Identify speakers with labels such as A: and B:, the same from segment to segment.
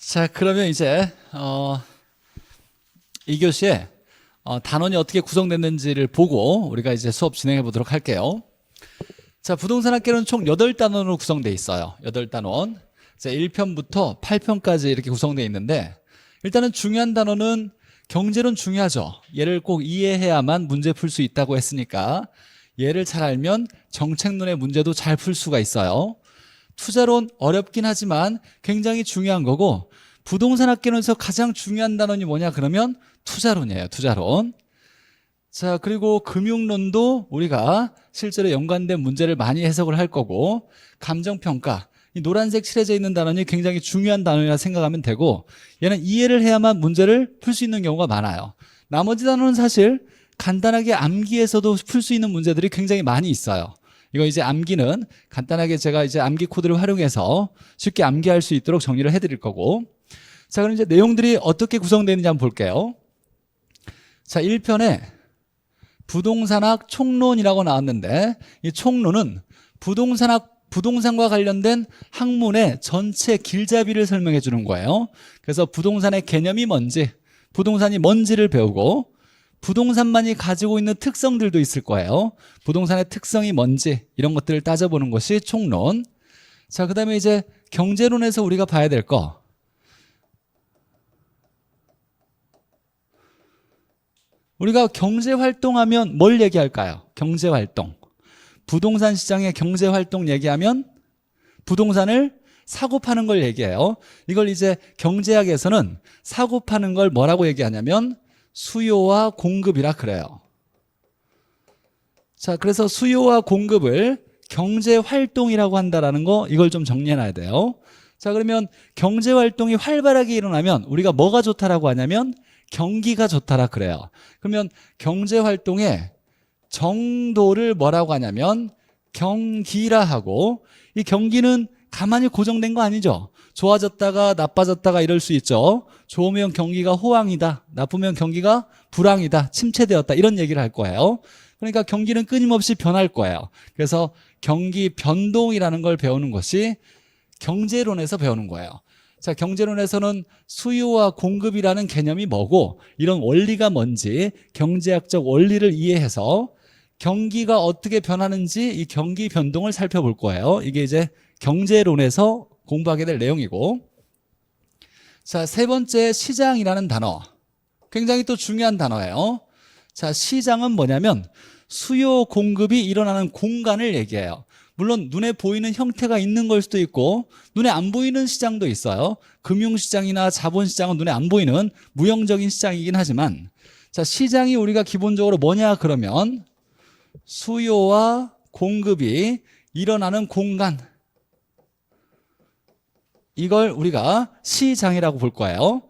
A: 자, 그러면 이제 2교시에 단원이 어떻게 구성됐는지를 보고 우리가 이제 수업 진행해 보도록 할게요. 자, 부동산 학계는 총 8단원으로 구성되어 있어요. 8단원. 자, 1편부터 8편까지 이렇게 구성되어 있는데, 일단은 중요한 단원은 경제론 중요하죠. 얘를 꼭 이해해야만 문제 풀 수 있다고 했으니까 얘를 잘 알면 정책론의 문제도 잘 풀 수가 있어요. 투자론 어렵긴 하지만 굉장히 중요한 거고, 부동산 학계론에서 가장 중요한 단원이 뭐냐 그러면 투자론이에요. 투자론. 자, 그리고 금융론도 우리가 실제로 연관된 문제를 많이 해석을 할 거고, 감정평가, 이 노란색 칠해져 있는 단원이 굉장히 중요한 단원이라 생각하면 되고, 얘는 이해를 해야만 문제를 풀 수 있는 경우가 많아요. 나머지 단원은 사실 간단하게 암기해서도 풀 수 있는 문제들이 굉장히 많이 있어요. 이거 이제 암기는 간단하게 제가 이제 암기 코드를 활용해서 쉽게 암기할 수 있도록 정리를 해드릴 거고, 자, 그럼 이제 내용들이 어떻게 구성되는지 한번 볼게요. 자, 1편에 부동산학 총론이라고 나왔는데, 이 총론은 부동산과 관련된 학문의 전체 길잡이를 설명해 주는 거예요. 그래서 부동산의 개념이 뭔지, 부동산이 뭔지를 배우고, 부동산만이 가지고 있는 특성들도 있을 거예요. 부동산의 특성이 뭔지 이런 것들을 따져보는 것이 총론. 자, 그 다음에 이제 경제론에서 우리가 봐야 될 거, 우리가 경제활동하면 뭘 얘기할까요? 경제활동. 부동산 시장의 경제활동 얘기하면 부동산을 사고 파는 걸 얘기해요. 이걸 이제 경제학에서는 사고 파는 걸 뭐라고 얘기하냐면 수요와 공급이라 그래요. 자, 그래서 수요와 공급을 경제활동이라고 한다라는 거, 이걸 좀 정리해놔야 돼요. 자, 그러면 경제활동이 활발하게 일어나면 우리가 뭐가 좋다라고 하냐면 경기가 좋다라 그래요. 그러면 경제활동의 정도를 뭐라고 하냐면 경기라 하고, 이 경기는 가만히 고정된 거 아니죠. 좋아졌다가 나빠졌다가 이럴 수 있죠. 좋으면 경기가 호황이다, 나쁘면 경기가 불황이다, 침체되었다, 이런 얘기를 할 거예요. 그러니까 경기는 끊임없이 변할 거예요. 그래서 경기 변동이라는 걸 배우는 것이 경제론에서 배우는 거예요. 자, 경제론에서는 수요와 공급이라는 개념이 뭐고, 이런 원리가 뭔지 경제학적 원리를 이해해서 경기가 어떻게 변하는지 이 경기 변동을 살펴볼 거예요. 이게 이제 경제론에서 공부하게 될 내용이고, 자, 세 번째 시장이라는 단어, 굉장히 또 중요한 단어예요. 자, 시장은 뭐냐면 수요 공급이 일어나는 공간을 얘기해요. 물론 눈에 보이는 형태가 있는 걸 수도 있고 눈에 안 보이는 시장도 있어요. 금융시장이나 자본시장은 눈에 안 보이는 무형적인 시장이긴 하지만, 자, 시장이 우리가 기본적으로 뭐냐 그러면 수요와 공급이 일어나는 공간, 이걸 우리가 시장이라고 볼 거예요.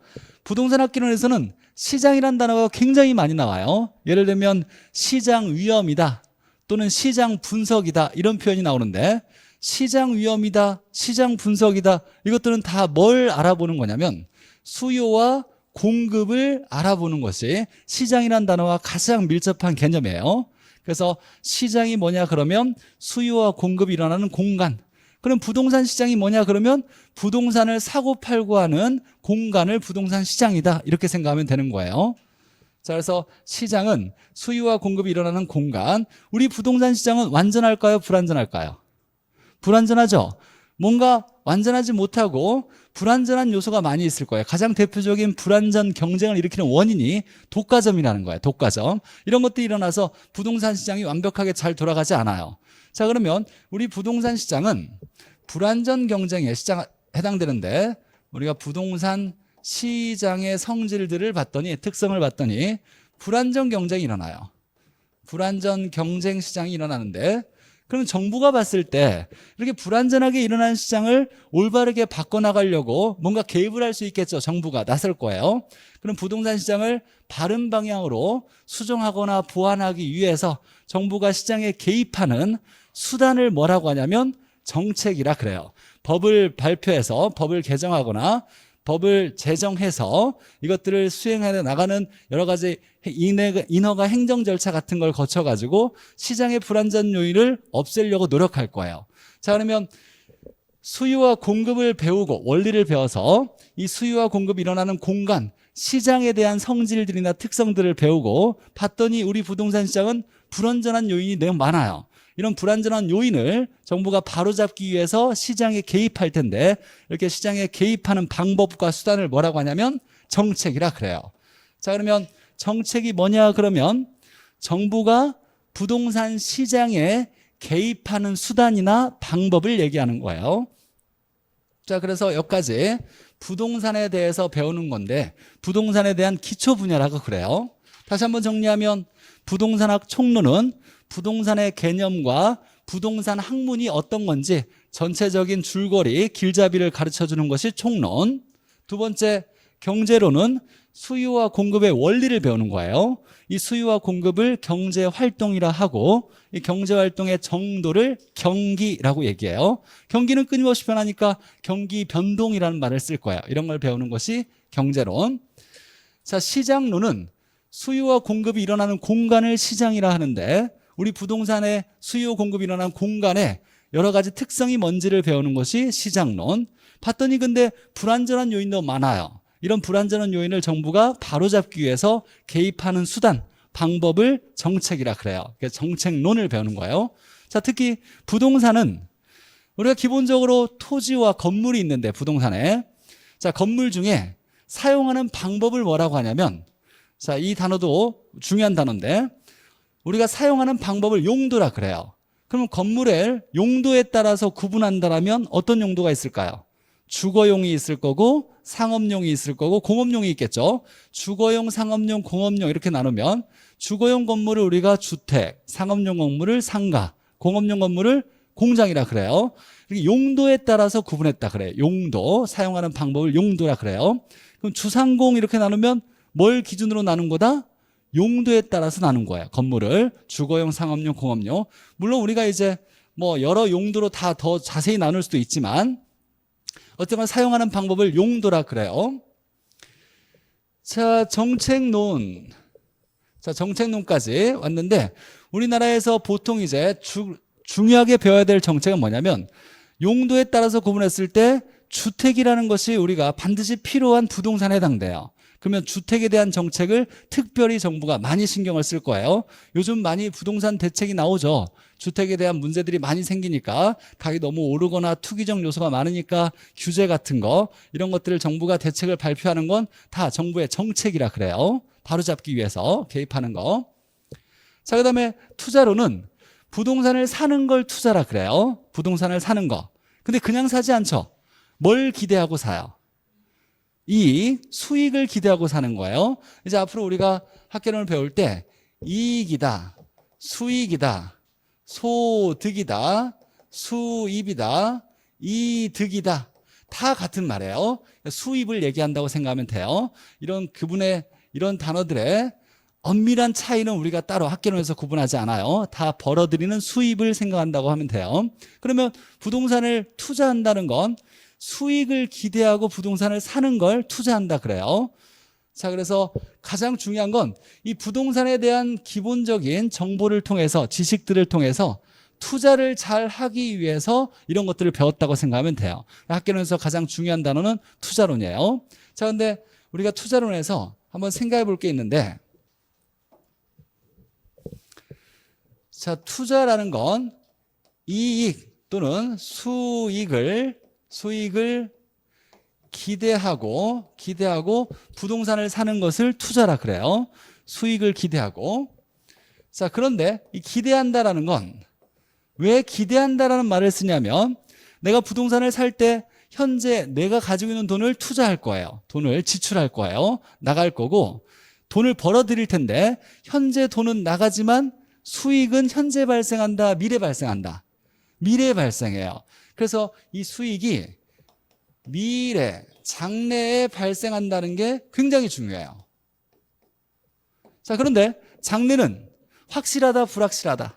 A: 부동산 학기론에서는 시장이란 단어가 굉장히 많이 나와요. 예를 들면 시장 위험이다 또는 시장 분석이다, 이런 표현이 나오는데, 시장 위험이다, 시장 분석이다, 이것들은 다 뭘 알아보는 거냐면 수요와 공급을 알아보는 것이 시장이란 단어와 가장 밀접한 개념이에요. 그래서 시장이 뭐냐 그러면 수요와 공급이 일어나는 공간. 그럼 부동산 시장이 뭐냐 그러면 부동산을 사고 팔고 하는 공간을 부동산 시장이다, 이렇게 생각하면 되는 거예요. 자, 그래서 시장은 수요와 공급이 일어나는 공간. 우리 부동산 시장은 완전할까요? 불완전할까요? 불완전하죠. 뭔가 완전하지 못하고 불완전한 요소가 많이 있을 거예요. 가장 대표적인 불완전 경쟁을 일으키는 원인이 독과점이라는 거예요. 독과점. 이런 것들이 일어나서 부동산 시장이 완벽하게 잘 돌아가지 않아요. 자, 그러면 우리 부동산 시장은 불완전 경쟁에 해당되는데, 우리가 부동산 시장의 성질들을 봤더니, 특성을 봤더니 불완전 경쟁이 일어나요. 불완전 경쟁 시장이 일어나는데, 그럼 정부가 봤을 때 이렇게 불완전하게 일어나는 시장을 올바르게 바꿔나가려고 뭔가 개입을 할 수 있겠죠. 정부가 나설 거예요. 그럼 부동산 시장을 바른 방향으로 수정하거나 보완하기 위해서 정부가 시장에 개입하는 수단을 뭐라고 하냐면 정책이라 그래요. 법을 발표해서 법을 개정하거나 법을 제정해서 이것들을 수행해 나가는 여러 가지 인허가 행정 절차 같은 걸 거쳐가지고 시장의 불안전 요인을 없애려고 노력할 거예요. 자, 그러면 수요와 공급을 배우고 원리를 배워서 이 수요와 공급이 일어나는 공간, 시장에 대한 성질들이나 특성들을 배우고 봤더니 우리 부동산 시장은 불완전한 요인이 너무 많아요. 이런 불완전한 요인을 정부가 바로잡기 위해서 시장에 개입할 텐데 이렇게 시장에 개입하는 방법과 수단을 뭐라고 하냐면 정책이라 그래요. 자, 그러면 정책이 뭐냐 그러면 정부가 부동산 시장에 개입하는 수단이나 방법을 얘기하는 거예요. 자, 그래서 여기까지 부동산에 대해서 배우는 건데 부동산에 대한 기초 분야라고 그래요. 다시 한번 정리하면 부동산학 총론은 부동산의 개념과 부동산 학문이 어떤 건지 전체적인 줄거리, 길잡이를 가르쳐주는 것이 총론. 두 번째, 경제론은 수요와 공급의 원리를 배우는 거예요. 이 수요와 공급을 경제활동이라 하고 이 경제활동의 정도를 경기라고 얘기해요. 경기는 끊임없이 변하니까 경기 변동이라는 말을 쓸 거예요. 이런 걸 배우는 것이 경제론. 자, 시장론은 수요와 공급이 일어나는 공간을 시장이라 하는데 우리 부동산의 수요 공급이 일어나는 공간에 여러 가지 특성이 뭔지를 배우는 것이 시장론. 봤더니 근데 불완전한 요인도 많아요. 이런 불완전한 요인을 정부가 바로잡기 위해서 개입하는 수단, 방법을 정책이라 그래요. 그래서 정책론을 배우는 거예요. 자, 특히 부동산은 우리가 기본적으로 토지와 건물이 있는데 부동산에 자, 건물 중에 사용하는 방법을 뭐라고 하냐면 자, 이 단어도 중요한 단어인데 우리가 사용하는 방법을 용도라 그래요. 그러면 건물의 용도에 따라서 구분한다면 어떤 용도가 있을까요? 주거용이 있을 거고 상업용이 있을 거고 공업용이 있겠죠. 주거용, 상업용, 공업용 이렇게 나누면 주거용 건물을 우리가 주택, 상업용 건물을 상가, 공업용 건물을 공장이라 그래요. 용도에 따라서 구분했다 그래요. 용도, 사용하는 방법을 용도라 그래요. 그럼 주상공 이렇게 나누면 뭘 기준으로 나눈 거다? 용도에 따라서 나눈 거예요. 건물을 주거용, 상업용, 공업용. 물론 우리가 이제 뭐 여러 용도로 다 더 자세히 나눌 수도 있지만 어쨌든 사용하는 방법을 용도라 그래요. 자, 정책론. 자, 정책론까지 왔는데 우리나라에서 보통 이제 중요하게 배워야 될 정책은 뭐냐면 용도에 따라서 구분했을 때 주택이라는 것이 우리가 반드시 필요한 부동산에 해당돼요. 그러면 주택에 대한 정책을 특별히 정부가 많이 신경을 쓸 거예요. 요즘 많이 부동산 대책이 나오죠. 주택에 대한 문제들이 많이 생기니까 가격이 너무 오르거나 투기적 요소가 많으니까 규제 같은 거 이런 것들을 정부가 대책을 발표하는 건 다 정부의 정책이라 그래요. 바로잡기 위해서 개입하는 거. 자, 그다음에 투자로는 부동산을 사는 걸 투자라 그래요. 부동산을 사는 거. 근데 그냥 사지 않죠. 뭘 기대하고 사요? 이익, 수익을 기대하고 사는 거예요. 이제 앞으로 우리가 학개론을 배울 때 이익이다, 수익이다, 소득이다, 수입이다, 이득이다. 다 같은 말이에요. 수입을 얘기한다고 생각하면 돼요. 이런 그분의 이런 단어들의 엄밀한 차이는 우리가 따로 학개론에서 구분하지 않아요. 다 벌어들이는 수입을 생각한다고 하면 돼요. 그러면 부동산을 투자한다는 건 수익을 기대하고 부동산을 사는 걸 투자한다 그래요. 자, 그래서 가장 중요한 건 이 부동산에 대한 기본적인 정보를 통해서 지식들을 통해서 투자를 잘 하기 위해서 이런 것들을 배웠다고 생각하면 돼요. 학개론에서 가장 중요한 단어는 투자론이에요. 자, 근데 우리가 투자론에서 한번 생각해 볼 게 있는데 자, 투자라는 건 이익 또는 수익을 기대하고 부동산을 사는 것을 투자라 그래요. 수익을 기대하고. 자, 그런데 이 기대한다라는 건 왜 기대한다라는 말을 쓰냐면 내가 부동산을 살 때 현재 내가 가지고 있는 돈을 투자할 거예요. 돈을 지출할 거예요. 나갈 거고 돈을 벌어들일 텐데 현재 돈은 나가지만 수익은 현재 발생한다, 미래 발생한다. 미래 발생해요. 그래서 이 수익이 미래, 장래에 발생한다는 게 굉장히 중요해요. 자, 그런데 장래는 확실하다, 불확실하다.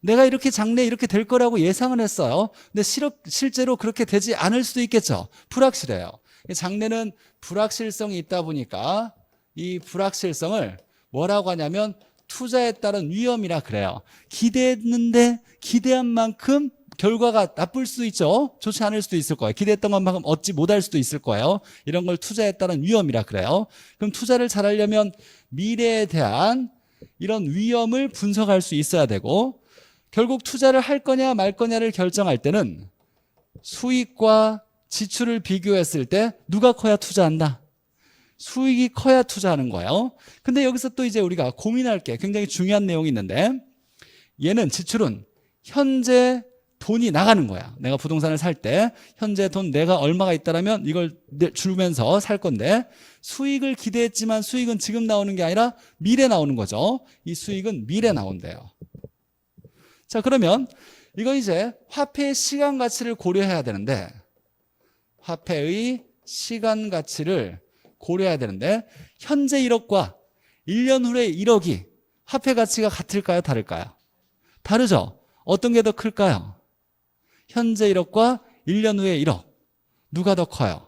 A: 내가 이렇게 장래에 이렇게 될 거라고 예상을 했어요. 근데 실제로 그렇게 되지 않을 수도 있겠죠. 불확실해요. 장래는 불확실성이 있다 보니까 이 불확실성을 뭐라고 하냐면 투자에 따른 위험이라 그래요. 기대했는데 기대한 만큼 결과가 나쁠 수도 있죠. 좋지 않을 수도 있을 거예요. 기대했던 것만큼 얻지 못할 수도 있을 거예요. 이런 걸 투자에 따른 위험이라 그래요. 그럼 투자를 잘하려면 미래에 대한 이런 위험을 분석할 수 있어야 되고, 결국 투자를 할 거냐 말 거냐를 결정할 때는 수익과 지출을 비교했을 때 누가 커야 투자한다? 수익이 커야 투자하는 거예요. 근데 여기서 또 이제 우리가 고민할 게 굉장히 중요한 내용이 있는데, 얘는 지출은 현재 돈이 나가는 거야. 내가 부동산을 살 때 현재 돈 내가 얼마가 있다라면 이걸 주면서 살 건데, 수익을 기대했지만 수익은 지금 나오는 게 아니라 미래 나오는 거죠. 이 수익은 미래 나온대요. 자, 그러면 이건 이제 화폐의 시간 가치를 고려해야 되는데, 화폐의 시간 가치를 고려해야 되는데, 현재 1억과 1년 후에 1억이 화폐 가치가 같을까요? 다를까요? 다르죠? 어떤 게 더 클까요? 현재 1억과 1년 후에 1억. 누가 더 커요?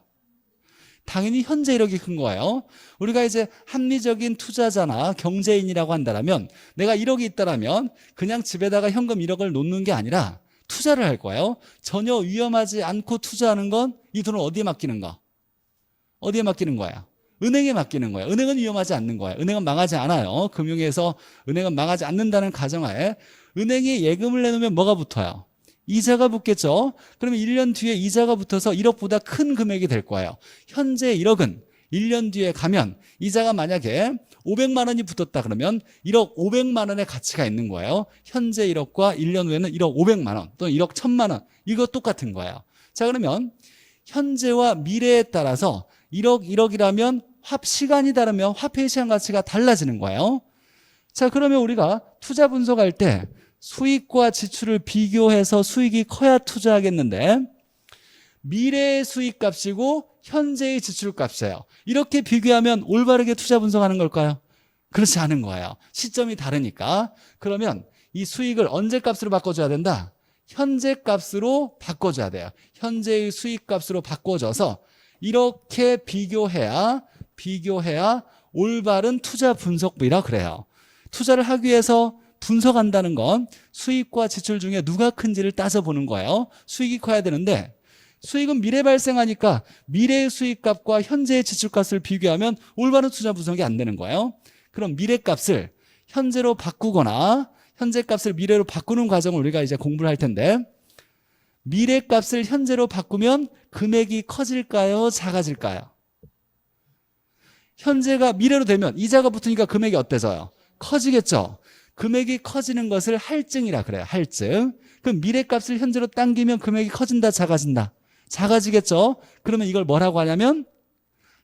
A: 당연히 현재 1억이 큰 거예요. 우리가 이제 합리적인 투자자나 경제인이라고 한다면, 내가 1억이 있다라면 그냥 집에다가 현금 1억을 놓는 게 아니라 투자를 할 거예요. 전혀 위험하지 않고 투자하는 건 이 돈을 어디에 맡기는 거? 어디에 맡기는 거야? 은행에 맡기는 거야. 은행은 위험하지 않는 거야. 은행은 망하지 않아요. 금융에서 은행은 망하지 않는다는 가정하에 은행에 예금을 내놓으면 뭐가 붙어요? 이자가 붙겠죠. 그러면 1년 뒤에 이자가 붙어서 1억보다 큰 금액이 될 거예요. 현재 1억은 1년 뒤에 가면 이자가 만약에 500만 원이 붙었다 그러면 1억 500만 원의 가치가 있는 거예요. 현재 1억과 1년 후에는 1억 500만 원 또는 1억 1000만 원, 이거 똑같은 거예요. 자, 그러면 현재와 미래에 따라서 1억이라면 시간이 다르면 화폐의 시간 가치가 달라지는 거예요. 자, 그러면 우리가 투자 분석할 때 수익과 지출을 비교해서 수익이 커야 투자하겠는데, 미래의 수익값이고 현재의 지출값이에요. 이렇게 비교하면 올바르게 투자 분석하는 걸까요? 그렇지 않은 거예요. 시점이 다르니까. 그러면 이 수익을 언제 값으로 바꿔줘야 된다? 현재 값으로 바꿔줘야 돼요. 현재의 수익값으로 바꿔줘서 이렇게 비교해야 올바른 투자 분석이라 그래요. 투자를 하기 위해서 분석한다는 건 수익과 지출 중에 누가 큰지를 따져보는 거예요. 수익이 커야 되는데, 수익은 미래 발생하니까 미래의 수익값과 현재의 지출값을 비교하면 올바른 투자 분석이 안 되는 거예요. 그럼 미래값을 현재로 바꾸거나 현재값을 미래로 바꾸는 과정을 우리가 이제 공부를 할 텐데, 미래값을 현재로 바꾸면 금액이 커질까요? 작아질까요? 현재가 미래로 되면 이자가 붙으니까 금액이 어때져요? 커지겠죠? 금액이 커지는 것을 할증이라 그래요. 할증. 그럼 미래값을 현재로 당기면 금액이 커진다, 작아진다? 작아지겠죠? 그러면 이걸 뭐라고 하냐면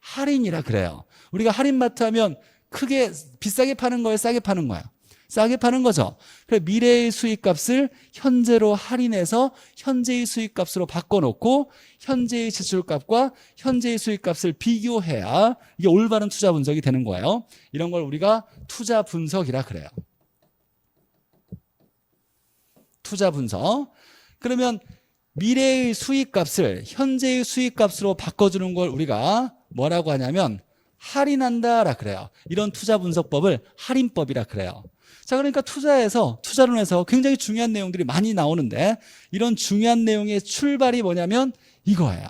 A: 할인이라 그래요. 우리가 할인마트 하면 크게 비싸게 파는 거예요? 싸게 파는 거예요? 싸게 파는 거죠. 그래서 미래의 수익값을 현재로 할인해서 현재의 수익값으로 바꿔놓고 현재의 지출값과 현재의 수익값을 비교해야 이게 올바른 투자 분석이 되는 거예요. 이런 걸 우리가 투자 분석이라 그래요. 투자 분석. 그러면 미래의 수익값을 현재의 수익값으로 바꿔주는 걸 우리가 뭐라고 하냐면 할인한다라 그래요. 이런 투자 분석법을 할인법이라 그래요. 자, 그러니까 투자론에서 굉장히 중요한 내용들이 많이 나오는데, 이런 중요한 내용의 출발이 뭐냐면 이거예요.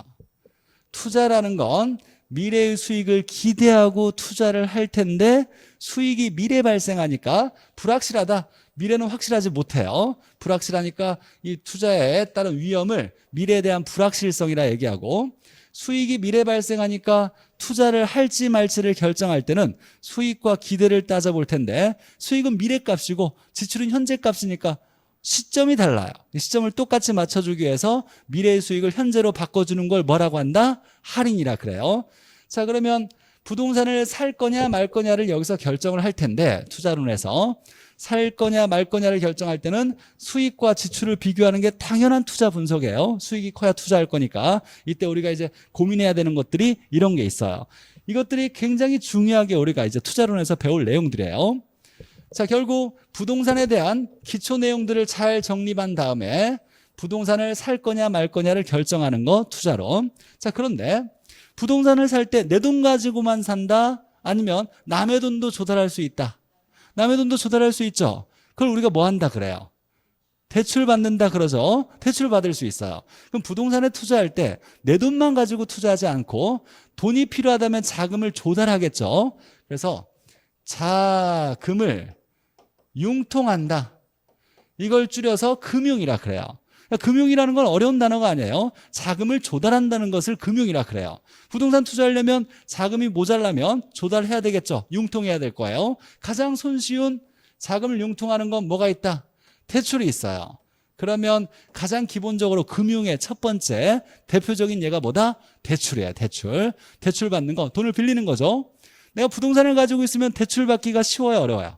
A: 투자라는 건 미래의 수익을 기대하고 투자를 할 텐데 수익이 미래 발생하니까 불확실하다. 미래는 확실하지 못해요. 불확실하니까 이 투자에 따른 위험을 미래에 대한 불확실성이라 얘기하고, 수익이 미래 발생하니까 투자를 할지 말지를 결정할 때는 수익과 기대를 따져볼 텐데, 수익은 미래값이고 지출은 현재값이니까 시점이 달라요. 시점을 똑같이 맞춰주기 위해서 미래의 수익을 현재로 바꿔주는 걸 뭐라고 한다? 할인이라 그래요. 자, 그러면 부동산을 살 거냐 말 거냐를 여기서 결정을 할 텐데, 투자론에서 살 거냐 말 거냐를 결정할 때는 수익과 지출을 비교하는 게 당연한 투자 분석이에요. 수익이 커야 투자할 거니까. 이때 우리가 이제 고민해야 되는 것들이 이런 게 있어요. 이것들이 굉장히 중요하게 우리가 이제 투자론에서 배울 내용들이에요. 자, 결국 부동산에 대한 기초 내용들을 잘 정립한 다음에 부동산을 살 거냐 말 거냐를 결정하는 거 투자론. 자, 그런데 부동산을 살 때 내 돈 가지고만 산다? 아니면 남의 돈도 조달할 수 있다? 남의 돈도 조달할 수 있죠. 그걸 우리가 뭐 한다 그래요? 대출 받는다 그러죠. 대출 받을 수 있어요. 그럼 부동산에 투자할 때 내 돈만 가지고 투자하지 않고 돈이 필요하다면 자금을 조달하겠죠. 그래서 자금을 융통한다. 이걸 줄여서 금융이라 그래요. 그러니까 금융이라는 건 어려운 단어가 아니에요. 자금을 조달한다는 것을 금융이라 그래요. 부동산 투자하려면 자금이 모자라면 조달해야 되겠죠. 융통해야 될 거예요. 가장 손쉬운 자금을 융통하는 건 뭐가 있다? 대출이 있어요. 그러면 가장 기본적으로 금융의 첫 번째 대표적인 예가 뭐다? 대출이에요. 대출 받는 거, 돈을 빌리는 거죠. 내가 부동산을 가지고 있으면 대출 받기가 쉬워요, 어려워요?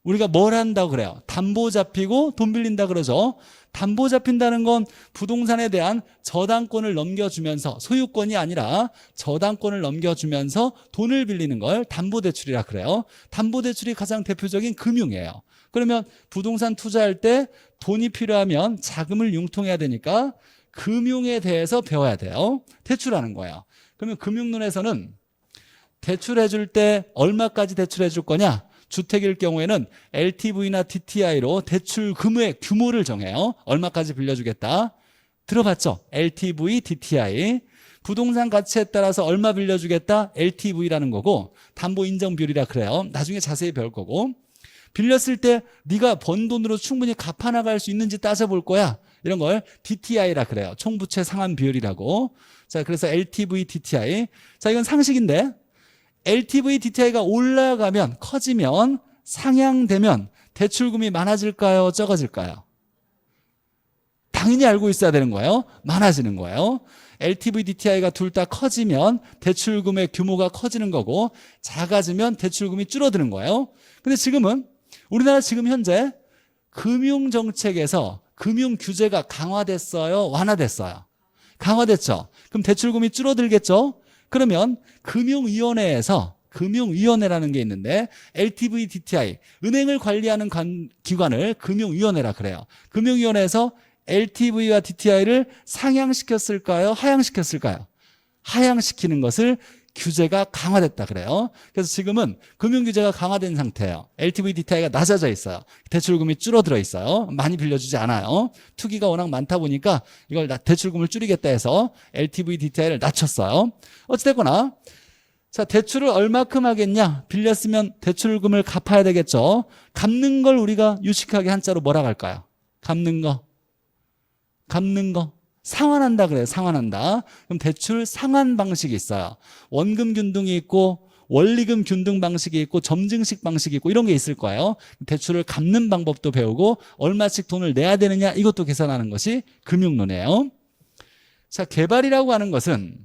A: 우리가 뭘 한다고 그래요? 담보 잡히고 돈 빌린다 그러죠. 담보 잡힌다는 건 부동산에 대한 저당권을 넘겨주면서, 소유권이 아니라 저당권을 넘겨주면서 돈을 빌리는 걸 담보대출이라 그래요. 담보대출이 가장 대표적인 금융이에요. 그러면 부동산 투자할 때 돈이 필요하면 자금을 융통해야 되니까 금융에 대해서 배워야 돼요. 대출하는 거예요. 그러면 금융론에서는 대출해 줄 때 얼마까지 대출해 줄 거냐? 주택일 경우에는 LTV나 DTI로 대출 금액 규모를 정해요. 얼마까지 빌려주겠다. 들어봤죠? LTV, DTI. 부동산 가치에 따라서 얼마 빌려주겠다. LTV라는 거고 담보 인정 비율이라 그래요. 나중에 자세히 배울 거고. 빌렸을 때 네가 번 돈으로 충분히 갚아나갈 수 있는지 따져볼 거야. 이런 걸 DTI라 그래요. 총부채 상환 비율이라고. 자, 그래서 LTV, DTI. 자, 이건 상식인데 LTV, DTI가 올라가면, 커지면, 상향되면 대출금이 많아질까요? 적어질까요? 당연히 알고 있어야 되는 거예요. 많아지는 거예요. LTV, DTI가 둘 다 커지면 대출금의 규모가 커지는 거고 작아지면 대출금이 줄어드는 거예요. 근데 지금은 우리나라 지금 현재 금융정책에서 금융 규제가 강화됐어요? 완화됐어요? 강화됐죠. 그럼 대출금이 줄어들겠죠? 그러면 금융위원회라는 게 있는데 LTV, DTI, 은행을 관리하는 기관을 금융위원회라 그래요. 금융위원회에서 LTV와 DTI를 상향시켰을까요? 하향시켰을까요? 하향시키는 것을 규제가 강화됐다 그래요. 그래서 지금은 금융규제가 강화된 상태예요. LTV, DTI가 낮아져 있어요. 대출금이 줄어들어 있어요. 많이 빌려주지 않아요. 투기가 워낙 많다 보니까 이걸 대출금을 줄이겠다 해서 LTV, DTI를 낮췄어요. 어찌됐거나 자, 대출을 얼마큼 하겠냐? 빌렸으면 대출금을 갚아야 되겠죠. 갚는 걸 우리가 유식하게 한자로 뭐라고 할까요? 갚는 거. 상환한다 그래요. 상환한다. 그럼 대출 상환 방식이 있어요. 원금 균등이 있고 원리금 균등 방식이 있고 점증식 방식이 있고 이런 게 있을 거예요. 대출을 갚는 방법도 배우고 얼마씩 돈을 내야 되느냐 이것도 계산하는 것이 금융론이에요. 자, 개발이라고 하는 것은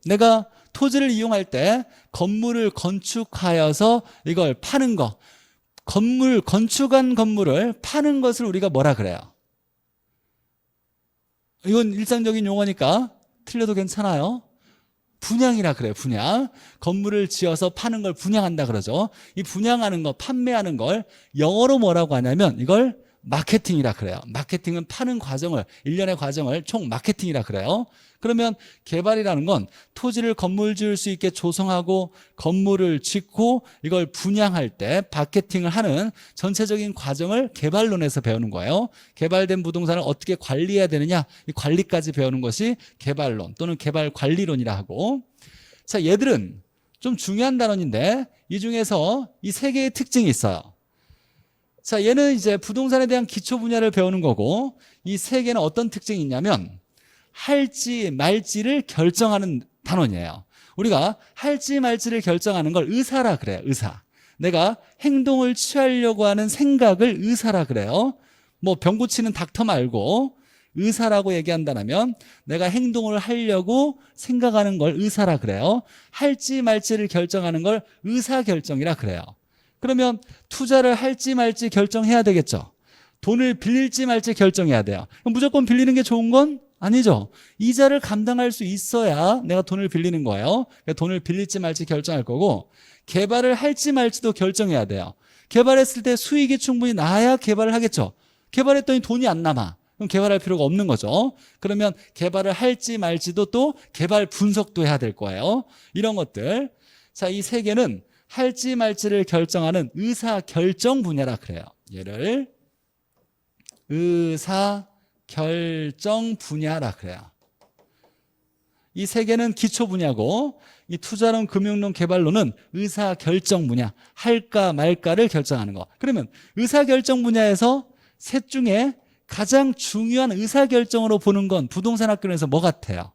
A: 내가 토지를 이용할 때 건물을 건축하여서 이걸 파는 거, 건축한 건물을 파는 것을 우리가 뭐라 그래요? 이건 일상적인 용어니까 틀려도 괜찮아요. 분양이라 그래요. 분양. 건물을 지어서 파는 걸 분양한다 그러죠. 이 분양하는 거, 판매하는 걸 영어로 뭐라고 하냐면 이걸 마케팅이라 그래요. 마케팅은 파는 과정을, 일련의 과정을 총 마케팅이라 그래요. 그러면 개발이라는 건 토지를 건물 지을 수 있게 조성하고 건물을 짓고 이걸 분양할 때 마케팅을 하는 전체적인 과정을 개발론에서 배우는 거예요. 개발된 부동산을 어떻게 관리해야 되느냐, 이 관리까지 배우는 것이 개발론 또는 개발관리론이라 하고. 자, 얘들은 좀 중요한 단원인데 이 중에서 이 세 개의 특징이 있어요. 자, 얘는 이제 부동산에 대한 기초 분야를 배우는 거고 이 세 개는 어떤 특징이 있냐면 할지 말지를 결정하는 단원이에요. 우리가 할지 말지를 결정하는 걸 의사라 그래요. 의사. 내가 행동을 취하려고 하는 생각을 의사라 그래요. 뭐 병 고치는 닥터 말고 의사라고 얘기한다면 내가 행동을 하려고 생각하는 걸 의사라 그래요. 할지 말지를 결정하는 걸 의사결정이라 그래요. 그러면 투자를 할지 말지 결정해야 되겠죠. 돈을 빌릴지 말지 결정해야 돼요. 그럼 무조건 빌리는 게 좋은 건 아니죠. 이자를 감당할 수 있어야 내가 돈을 빌리는 거예요. 그러니까 돈을 빌릴지 말지 결정할 거고 개발을 할지 말지도 결정해야 돼요. 개발했을 때 수익이 충분히 나야 개발을 하겠죠. 개발했더니 돈이 안 남아. 그럼 개발할 필요가 없는 거죠. 그러면 개발을 할지 말지도 또 개발 분석도 해야 될 거예요. 이런 것들. 자, 이 세 개는 할지 말지를 결정하는 의사결정 분야라 그래요. 얘를 의사결정 분야라 그래요. 이 세 개는 기초 분야고 이 투자론, 금융론, 개발론은 의사결정 분야, 할까 말까를 결정하는 거. 그러면 의사결정 분야에서 셋 중에 가장 중요한 의사결정으로 보는 건 부동산 학교론에서 뭐 같아요?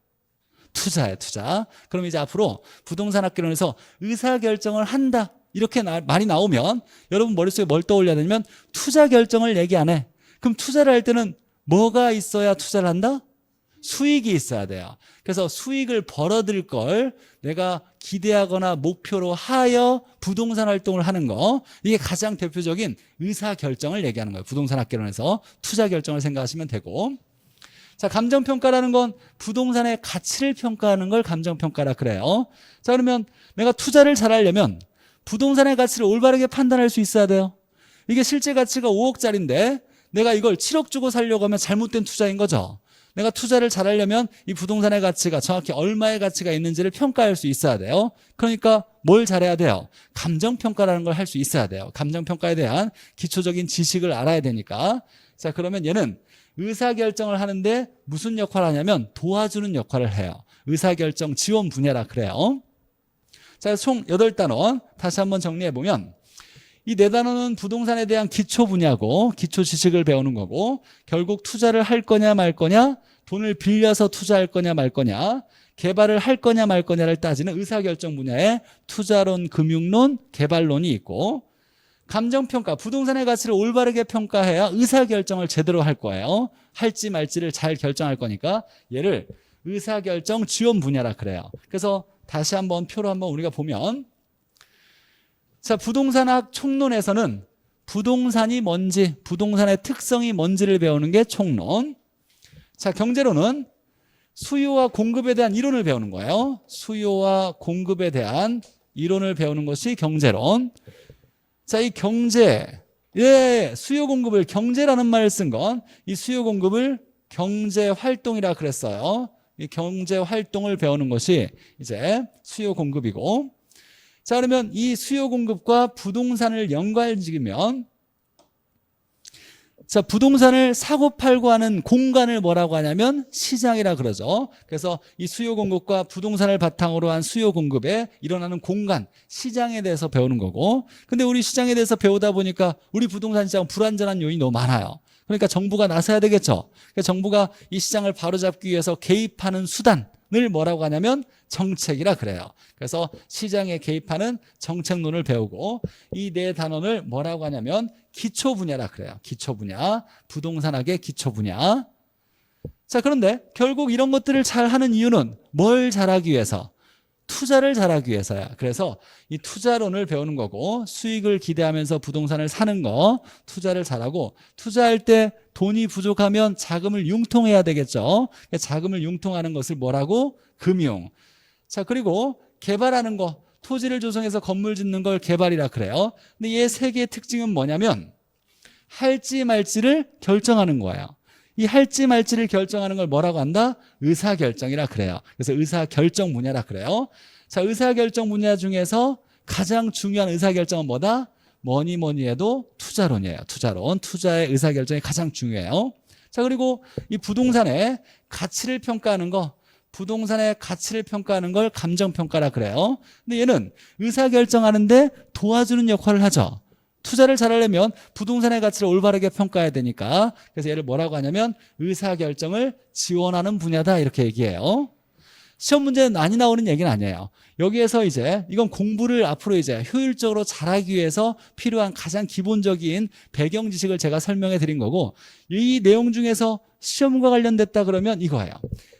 A: 투자예요, 투자. 그럼 이제 앞으로 부동산 학교론에서 의사결정을 한다 이렇게 말이 나오면 여러분 머릿속에 뭘 떠올려야 되냐면 투자 결정을 얘기 안 해. 그럼 투자를 할 때는 뭐가 있어야 투자를 한다? 수익이 있어야 돼요. 그래서 수익을 벌어들일 걸 내가 기대하거나 목표로 하여 부동산 활동을 하는 거, 이게 가장 대표적인 의사결정을 얘기하는 거예요. 부동산 학개론에서 투자 결정을 생각하시면 되고, 자, 감정평가라는 건 부동산의 가치를 평가하는 걸 감정평가라 그래요. 자, 그러면 내가 투자를 잘하려면 부동산의 가치를 올바르게 판단할 수 있어야 돼요. 이게 실제 가치가 5억짜리인데 내가 이걸 7억 주고 살려고 하면 잘못된 투자인 거죠. 내가 투자를 잘하려면 이 부동산의 가치가 정확히 얼마의 가치가 있는지를 평가할 수 있어야 돼요. 그러니까 뭘 잘해야 돼요? 감정평가라는 걸 할 수 있어야 돼요. 감정평가에 대한 기초적인 지식을 알아야 되니까. 자, 그러면 얘는 의사결정을 하는데 무슨 역할을 하냐면 도와주는 역할을 해요. 의사결정 지원 분야라 그래요. 자, 총 8단원 다시 한번 정리해보면 이 4단원은 부동산에 대한 기초 분야고 기초 지식을 배우는 거고, 결국 투자를 할 거냐 말 거냐, 돈을 빌려서 투자할 거냐 말 거냐, 개발을 할 거냐 말 거냐를 따지는 의사결정 분야에 투자론, 금융론, 개발론이 있고, 감정평가, 부동산의 가치를 올바르게 평가해야 의사결정을 제대로 할 거예요. 할지 말지를 잘 결정할 거니까 얘를 의사결정 지원 분야라 그래요. 그래서 다시 한번 표로 한번 우리가 보면, 자, 부동산학 총론에서는 부동산이 뭔지, 부동산의 특성이 뭔지를 배우는 게 총론. 자, 경제론은 수요와 공급에 대한 이론을 배우는 거예요. 수요와 공급에 대한 이론을 배우는 것이 경제론. 자, 이 경제, 수요 공급을 경제라는 말을 쓴 건 이 수요 공급을 경제 활동이라 그랬어요. 이 경제 활동을 배우는 것이 이제 수요 공급이고, 자, 그러면 이 수요 공급과 부동산을 연관지으면, 자, 부동산을 사고 팔고 하는 공간을 뭐라고 하냐면 시장이라 그러죠. 그래서 이 수요 공급과 부동산을 바탕으로 한 수요 공급에 일어나는 공간, 시장에 대해서 배우는 거고, 근데 우리 시장에 대해서 배우다 보니까 우리 부동산 시장 불안전한 요인이 너무 많아요. 그러니까 정부가 나서야 되겠죠. 그러니까 정부가 이 시장을 바로잡기 위해서 개입하는 수단을 뭐라고 하냐면 정책이라 그래요. 그래서 시장에 개입하는 정책론을 배우고, 이 4단원을 뭐라고 하냐면 기초 분야라 그래요. 기초 분야, 부동산학의 기초 분야. 자, 그런데 결국 이런 것들을 잘 하는 이유는 뭘 잘하기 위해서? 투자를 잘하기 위해서야. 그래서 이 투자론을 배우는 거고, 수익을 기대하면서 부동산을 사는 거, 투자를 잘하고, 투자할 때 돈이 부족하면 자금을 융통해야 되겠죠. 자금을 융통하는 것을 뭐라고? 금융. 자, 그리고 개발하는 거, 토지를 조성해서 건물 짓는 걸 개발이라 그래요. 근데 얘 3개의 특징은 뭐냐면 할지 말지를 결정하는 거예요. 이 할지 말지를 결정하는 걸 뭐라고 한다? 의사결정이라 그래요. 그래서 의사결정 분야라 그래요. 자, 의사결정 분야 중에서 가장 중요한 의사결정은 뭐다? 뭐니 해도 투자론이에요. 투자론. 투자의 의사결정이 가장 중요해요. 자, 그리고 이 부동산의 가치를 평가하는 거, 부동산의 가치를 평가하는 걸 감정평가라 그래요. 근데 얘는 의사결정하는데 도와주는 역할을 하죠. 투자를 잘하려면 부동산의 가치를 올바르게 평가해야 되니까, 그래서 얘를 뭐라고 하냐면 의사결정을 지원하는 분야다 이렇게 얘기해요. 시험 문제는 많이 나오는 얘기는 아니에요. 여기에서 이제 이건 공부를 앞으로 이제 효율적으로 잘하기 위해서 필요한 가장 기본적인 배경 지식을 제가 설명해 드린 거고, 이 내용 중에서 시험과 관련됐다 그러면 이거예요.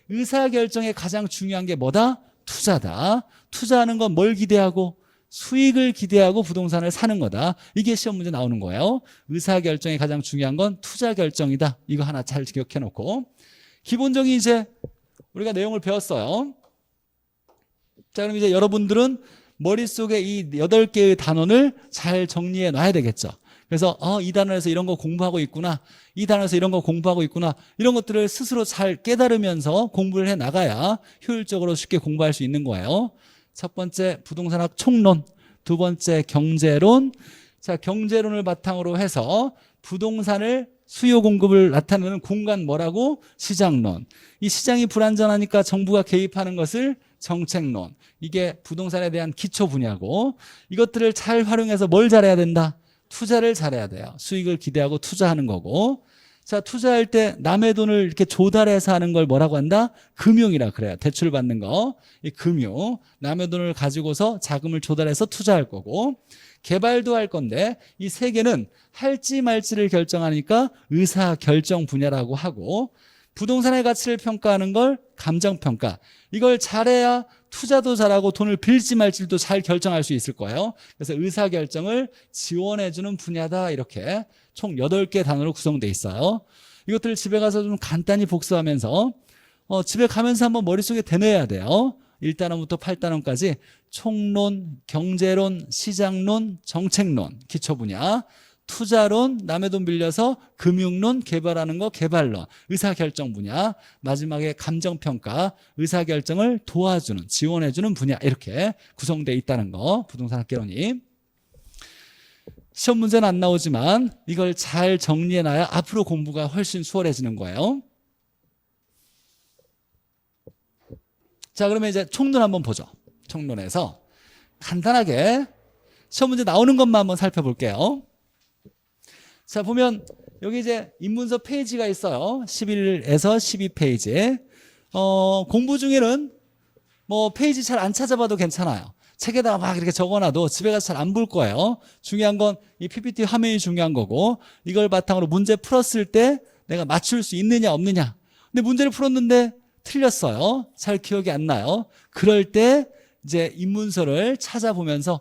A: 의사결정에 가장 중요한 게 뭐다? 투자다. 투자하는 건 뭘 기대하고? 수익을 기대하고 부동산을 사는 거다. 이게 시험 문제 나오는 거예요. 의사결정에 가장 중요한 건 투자결정이다. 이거 하나 잘 기억해 놓고, 기본적인 이제 우리가 내용을 배웠어요. 자, 그럼 이제 여러분들은 머릿속에 이 8개의 단원을 잘 정리해 놔야 되겠죠. 그래서 이 단원에서 이런 거 공부하고 있구나, 이 단원에서 이런 거 공부하고 있구나, 이런 것들을 스스로 잘 깨달으면서 공부를 해 나가야 효율적으로 쉽게 공부할 수 있는 거예요. 첫 번째 부동산학 총론, 두 번째 경제론. 자, 경제론을 바탕으로 해서 부동산을 수요 공급을 나타내는 공간 뭐라고? 시장론. 이 시장이 불안전하니까 정부가 개입하는 것을 정책론. 이게 부동산에 대한 기초 분야고, 이것들을 잘 활용해서 뭘 잘해야 된다? 투자를 잘해야 돼요. 수익을 기대하고 투자하는 거고. 자, 투자할 때 남의 돈을 이렇게 조달해서 하는 걸 뭐라고 한다? 금융이라 그래요. 대출 받는 거. 이 금융. 남의 돈을 가지고서 자금을 조달해서 투자할 거고, 개발도 할 건데 이 세 개는 할지 말지를 결정하니까 의사 결정 분야라고 하고, 부동산의 가치를 평가하는 걸 감정평가. 이걸 잘해야 투자도 잘하고 돈을 빌지 말지도 잘 결정할 수 있을 거예요. 그래서 의사결정을 지원해주는 분야다. 이렇게 총 8개 단어로 구성되어 있어요. 이것들을 집에 가서 좀 간단히 복습하면서 집에 가면서 한번 머릿속에 대내야 돼요. 1단원부터 8단원까지 총론, 경제론, 시장론, 정책론, 기초 분야, 투자론, 남의 돈 빌려서 금융론, 개발하는 거, 개발론, 의사결정 분야, 마지막에 감정평가, 의사결정을 도와주는, 지원해주는 분야, 이렇게 구성되어 있다는 거, 부동산 학개론이. 시험 문제는 안 나오지만 이걸 잘 정리해놔야 앞으로 공부가 훨씬 수월해지는 거예요. 자, 그러면 이제 총론 한번 보죠. 총론에서 간단하게 시험 문제 나오는 것만 한번 살펴볼게요. 자, 보면 여기 이제 인문서 페이지가 있어요. 11에서 12페이지. 공부 중에는 뭐 페이지 잘 안 찾아봐도 괜찮아요. 책에다가 막 이렇게 적어놔도 집에 가서 잘 안 볼 거예요. 중요한 건 이 PPT 화면이 중요한 거고, 이걸 바탕으로 문제 풀었을 때 내가 맞출 수 있느냐 없느냐. 근데 문제를 풀었는데 틀렸어요. 잘 기억이 안 나요. 그럴 때 이제 인문서를 찾아보면서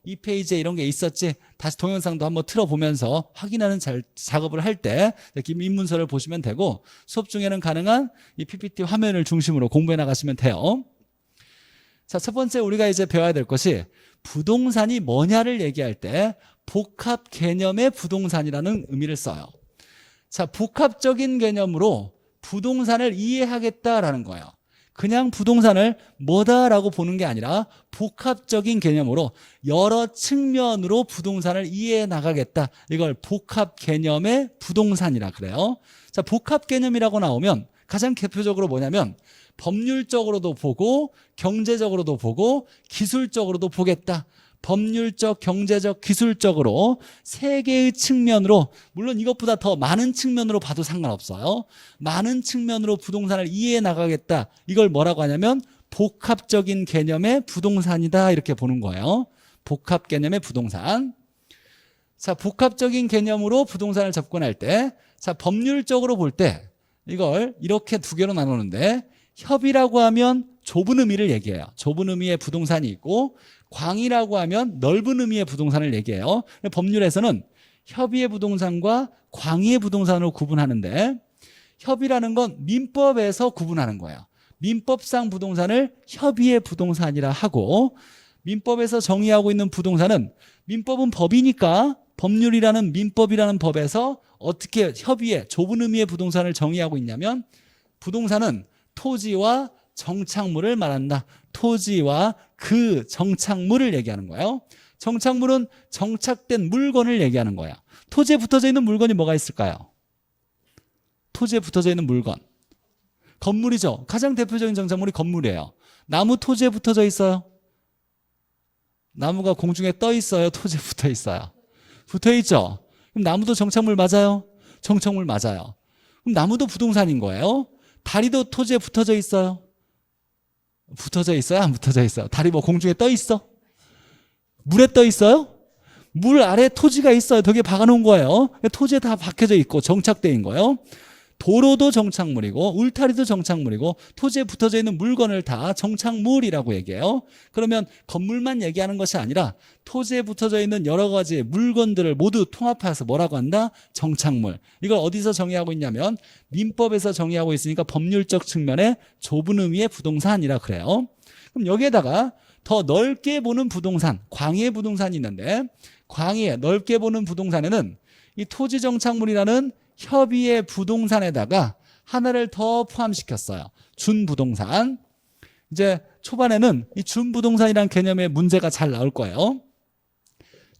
A: 이 페이지에 이런 게 있었지, 다시 동영상도 한번 틀어보면서 확인하는 작업을 할 때 인문서를 보시면 되고, 수업 중에는 가능한 이 PPT 화면을 중심으로 공부해 나가시면 돼요. 자, 첫 번째 우리가 이제 배워야 될 것이, 부동산이 뭐냐를 얘기할 때 복합 개념의 부동산이라는 의미를 써요. 자, 복합적인 개념으로 부동산을 이해하겠다라는 거예요. 그냥 부동산을 뭐다라고 보는 게 아니라 복합적인 개념으로 여러 측면으로 부동산을 이해해 나가겠다. 이걸 복합 개념의 부동산이라 그래요. 자, 복합 개념이라고 나오면 가장 대표적으로 뭐냐면 법률적으로도 보고 경제적으로도 보고 기술적으로도 보겠다. 법률적, 경제적, 기술적으로 세 개의 측면으로, 물론 이것보다 더 많은 측면으로 봐도 상관없어요. 많은 측면으로 부동산을 이해해 나가겠다. 이걸 뭐라고 하냐면 복합적인 개념의 부동산이다. 이렇게 보는 거예요. 복합 개념의 부동산. 자, 복합적인 개념으로 부동산을 접근할 때, 자, 법률적으로 볼 때 이걸 이렇게 두 개로 나누는데, 협이라고 하면 좁은 의미를 얘기해요. 좁은 의미의 부동산이 있고, 광이라고 하면 넓은 의미의 부동산을 얘기해요. 법률에서는 협의의 부동산과 광의의 부동산으로 구분하는데, 협의라는 건 민법에서 구분하는 거예요. 민법상 부동산을 협의의 부동산이라 하고, 민법에서 정의하고 있는 부동산은, 민법은 법이니까 법률이라는 민법이라는 법에서 어떻게 협의의 좁은 의미의 부동산을 정의하고 있냐면, 부동산은 토지와 정착물을 말한다. 토지와 그 정착물을 얘기하는 거예요. 정착물은 정착된 물건을 얘기하는 거예요. 토지에 붙어져 있는 물건이 뭐가 있을까요? 토지에 붙어져 있는 물건, 건물이죠. 가장 대표적인 정착물이 건물이에요. 나무 토지에 붙어져 있어요? 나무가 공중에 떠 있어요? 토지에 붙어 있어요? 붙어 있죠. 그럼 나무도 정착물 맞아요? 정착물 맞아요. 그럼 나무도 부동산인 거예요. 다리도 토지에 붙어져 있어요? 붙어져 있어요? 안 붙어져 있어요? 다리 뭐 공중에 떠 있어? 물에 떠 있어요? 물 아래 토지가 있어요. 벽에 박아놓은 거예요. 토지에 다 박혀져 있고 정착되어 있는 거예요. 도로도 정착물이고 울타리도 정착물이고 토지에 붙어져 있는 물건을 다 정착물이라고 얘기해요. 그러면 건물만 얘기하는 것이 아니라 토지에 붙어져 있는 여러 가지 물건들을 모두 통합해서 뭐라고 한다? 정착물. 이걸 어디서 정의하고 있냐면 민법에서 정의하고 있으니까 법률적 측면에 좁은 의미의 부동산이라 그래요. 그럼 여기에다가 더 넓게 보는 부동산, 광의의 부동산이 있는데, 광의의 넓게 보는 부동산에는 이 토지 정착물이라는 협의의 부동산에다가 하나를 더 포함시켰어요. 준부동산. 이제 초반에는 이 준부동산이라는 개념의 문제가 잘 나올 거예요.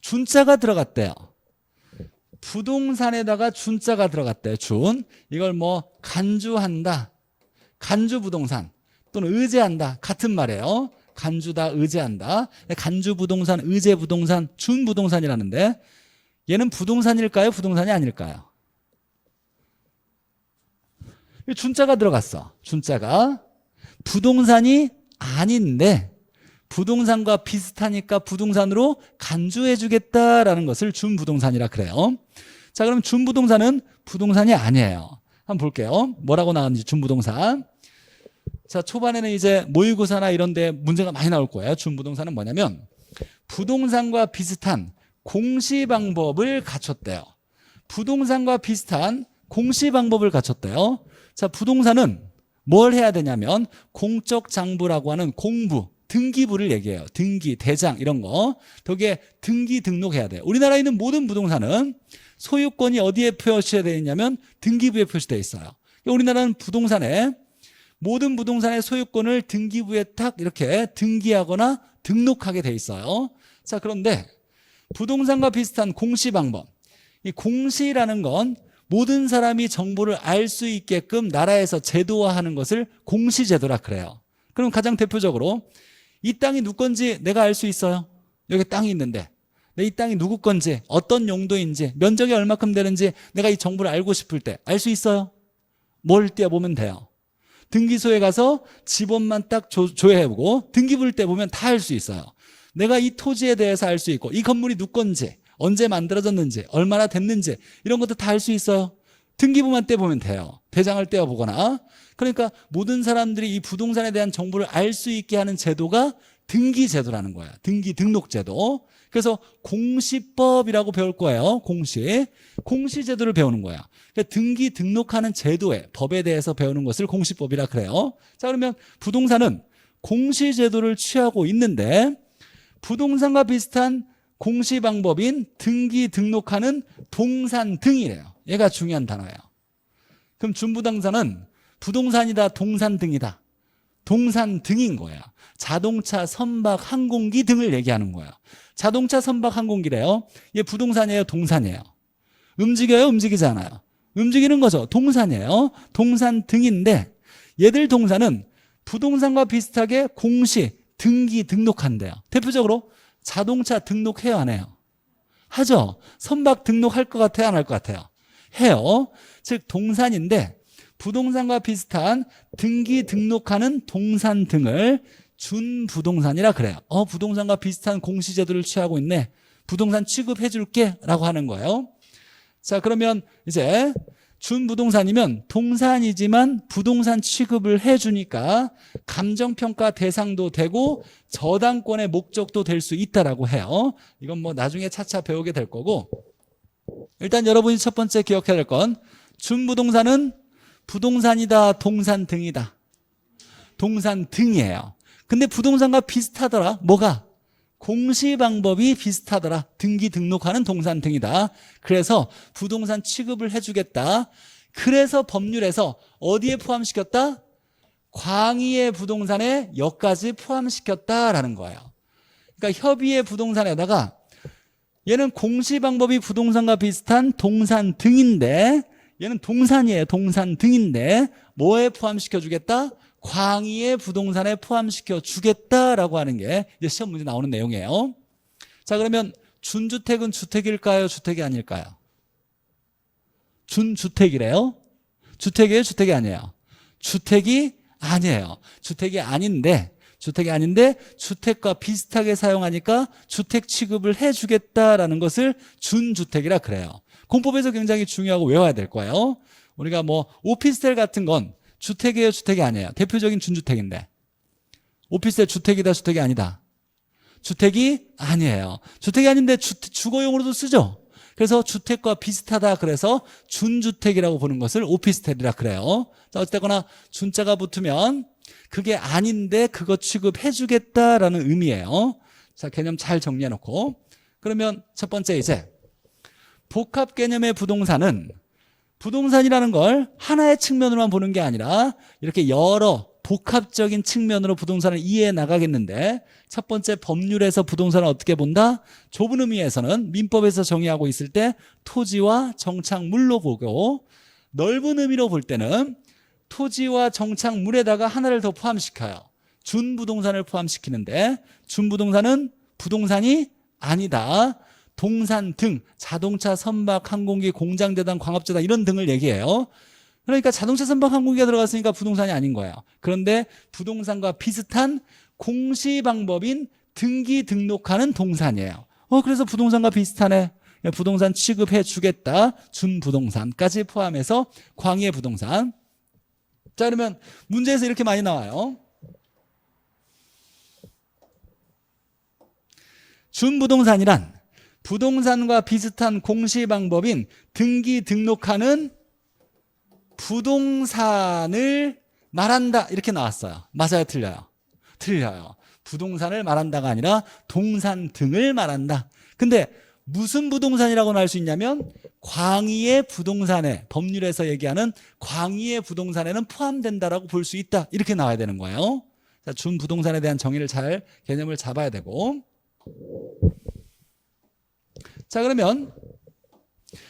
A: 준자가 들어갔대요. 부동산에다가 준자가 들어갔대요. 준. 이걸 뭐 간주한다, 간주 부동산 또는 의제한다 같은 말이에요. 간주다, 의제한다. 간주 부동산, 의제 부동산, 준 부동산이라는데 얘는 부동산일까요? 부동산이 아닐까요? 준자가 들어갔어. 준자가 부동산이 아닌데 부동산과 비슷하니까 부동산으로 간주해 주겠다라는 것을 준부동산이라 그래요. 자, 그럼 준부동산은 부동산이 아니에요. 한번 볼게요. 뭐라고 나왔는지 준부동산. 자, 초반에는 이제 모의고사나 이런 데 문제가 많이 나올 거예요. 준부동산은 뭐냐면 부동산과 비슷한 공시 방법을 갖췄대요. 부동산과 비슷한 공시 방법을 갖췄대요. 자, 부동산은 뭘 해야 되냐면 공적 장부라고 하는 공부, 등기부를 얘기해요. 등기, 대장 이런 거. 거기에 등기 등록해야 돼요. 우리나라에 있는 모든 부동산은 소유권이 어디에 표시되어 있냐면 등기부에 표시되어 있어요. 우리나라는 부동산에 모든 부동산의 소유권을 등기부에 딱 이렇게 등기하거나 등록하게 돼 있어요. 자, 그런데 부동산과 비슷한 공시 방법. 이 공시라는 건 모든 사람이 정보를 알 수 있게끔 나라에서 제도화하는 것을 공시제도라 그래요. 그럼 가장 대표적으로 이 땅이 누구 건지 내가 알 수 있어요. 여기 땅이 있는데 이 땅이 누구 건지 어떤 용도인지 면적이 얼마큼 되는지 내가 이 정보를 알고 싶을 때 알 수 있어요. 뭘 떼어보면 돼요. 등기소에 가서 지번만 딱 조회해보고 등기부를 떼보면 다 알 수 있어요. 내가 이 토지에 대해서 알 수 있고 이 건물이 누구 건지 언제 만들어졌는지 얼마나 됐는지 이런 것도 다 알 수 있어요. 등기부만 떼보면 돼요. 대장을 떼어보거나. 그러니까 모든 사람들이 이 부동산에 대한 정보를 알 수 있게 하는 제도가 등기제도라는 거야. 등기 등록제도. 그래서 공시법이라고 배울 거예요. 공시제도를 배우는 거야. 그러니까 등기 등록하는 제도에 법에 대해서 배우는 것을 공시법이라 그래요. 자, 그러면 부동산은 공시제도를 취하고 있는데 부동산과 비슷한 공시 방법인 등기 등록하는 동산 등이래요. 얘가 중요한 단어예요. 그럼 준부동산은 부동산이다, 동산 등이다. 동산 등인 거야. 자동차, 선박, 항공기 등을 얘기하는 거야. 자동차, 선박, 항공기래요. 얘 부동산이에요, 동산이에요? 움직여요, 움직이지 않아요? 움직이는 거죠. 동산이에요. 동산 등인데 얘들 동산은 부동산과 비슷하게 공시, 등기 등록한대요. 대표적으로 자동차 등록해요, 안 해요? 하죠. 선박 등록할 것 같아요, 안 할 것 같아요? 해요. 즉 동산인데 부동산과 비슷한 등기 등록하는 동산 등을 준부동산이라 그래요. 부동산과 비슷한 공시제도를 취하고 있네. 부동산 취급해 줄게 라고 하는 거예요. 자, 그러면 이제 준부동산이면 동산이지만 부동산 취급을 해주니까 감정평가 대상도 되고 저당권의 목적도 될 수 있다라고 해요. 이건 뭐 나중에 차차 배우게 될 거고, 일단 여러분이 첫 번째 기억해야 될 건 준부동산은 부동산이다, 동산 등이다. 동산 등이에요. 근데 부동산과 비슷하더라. 뭐가? 공시 방법이 비슷하더라. 등기 등록하는 동산 등이다. 그래서 부동산 취급을 해주겠다. 그래서 법률에서 어디에 포함시켰다? 광의의 부동산에 여기까지 포함시켰다라는 거예요. 그러니까 협의의 부동산에다가 얘는 공시 방법이 부동산과 비슷한 동산 등인데 얘는 동산이에요. 동산 등인데 뭐에 포함시켜 주겠다? 광의의 부동산에 포함시켜 주겠다라고 하는 게 이제 시험 문제 나오는 내용이에요. 자, 그러면 준주택은 주택일까요? 주택이 아닐까요? 준주택이래요? 주택이에요? 주택이 아니에요? 주택이 아니에요. 주택이 아닌데 주택과 비슷하게 사용하니까 주택 취급을 해주겠다라는 것을 준주택이라 그래요. 공법에서 굉장히 중요하고 외워야 될 거예요. 우리가 뭐 오피스텔 같은 건 주택이에요, 주택이 아니에요? 대표적인 준주택인데 오피스텔 주택이다, 주택이 아니다? 주택이 아니에요. 주택이 아닌데 주거용으로도 쓰죠. 그래서 주택과 비슷하다 그래서 준주택이라고 보는 것을 오피스텔이라 그래요. 자, 어쨌거나 준자가 붙으면 그게 아닌데 그거 취급해 주겠다라는 의미예요. 자, 개념 잘 정리해 놓고, 그러면 첫 번째 이제 복합 개념의 부동산은 부동산이라는 걸 하나의 측면으로만 보는 게 아니라 이렇게 여러 복합적인 측면으로 부동산을 이해해 나가겠는데, 첫 번째 법률에서 부동산을 어떻게 본다? 좁은 의미에서는 민법에서 정의하고 있을 때 토지와 정착물로 보고, 넓은 의미로 볼 때는 토지와 정착물에다가 하나를 더 포함시켜요. 준부동산을 포함시키는데, 준부동산은 부동산이 아니다. 동산 등, 자동차, 선박, 항공기, 공장재단, 광업재단 이런 등을 얘기해요. 그러니까 자동차, 선박, 항공기가 들어갔으니까 부동산이 아닌 거예요. 그런데 부동산과 비슷한 공시 방법인 등기 등록하는 동산이에요. 그래서 부동산과 비슷하네. 부동산 취급해 주겠다. 준부동산까지 포함해서 광해 부동산. 자, 그러면 문제에서 이렇게 많이 나와요. 준부동산이란 부동산과 비슷한 공시 방법인 등기 등록하는 부동산을 말한다. 이렇게 나왔어요. 맞아요? 틀려요? 틀려요. 부동산을 말한다가 아니라 동산 등을 말한다. 근데 무슨 부동산이라고는 할 수 있냐면 광의의 부동산에, 법률에서 얘기하는 광의의 부동산에는 포함된다라고 볼 수 있다. 이렇게 나와야 되는 거예요. 자, 준부동산에 대한 정의를 잘 개념을 잡아야 되고. 자, 그러면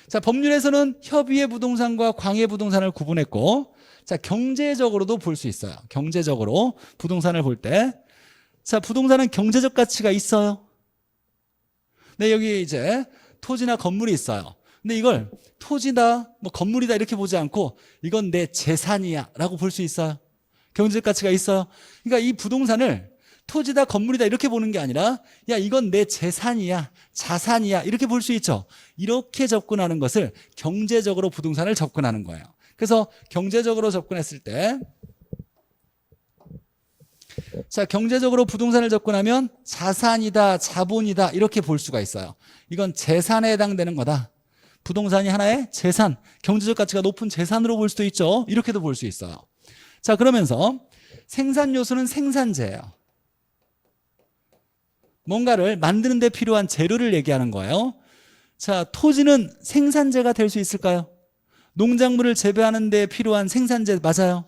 A: 자, 법률에서는 협의의 부동산과 광의 부동산을 구분했고, 자, 경제적으로도 볼 수 있어요. 경제적으로 부동산을 볼 때, 자, 부동산은 경제적 가치가 있어요. 네, 여기 이제 토지나 건물이 있어요. 근데 이걸 토지다, 뭐 건물이다 이렇게 보지 않고 이건 내 재산이야 라고 볼 수 있어요. 경제적 가치가 있어요. 그러니까 이 부동산을 토지다, 건물이다 이렇게 보는 게 아니라 야, 이건 내 재산이야, 자산이야 이렇게 볼 수 있죠. 이렇게 접근하는 것을 경제적으로 부동산을 접근하는 거예요. 그래서 경제적으로 접근했을 때, 자, 경제적으로 부동산을 접근하면 자산이다, 자본이다 이렇게 볼 수가 있어요. 이건 재산에 해당되는 거다. 부동산이 하나의 재산, 경제적 가치가 높은 재산으로 볼 수도 있죠. 이렇게도 볼 수 있어요. 자, 그러면서 생산 요소는 생산재예요. 뭔가를 만드는 데 필요한 재료를 얘기하는 거예요. 자, 토지는 생산재가 될 수 있을까요? 농작물을 재배하는 데 필요한 생산재 맞아요.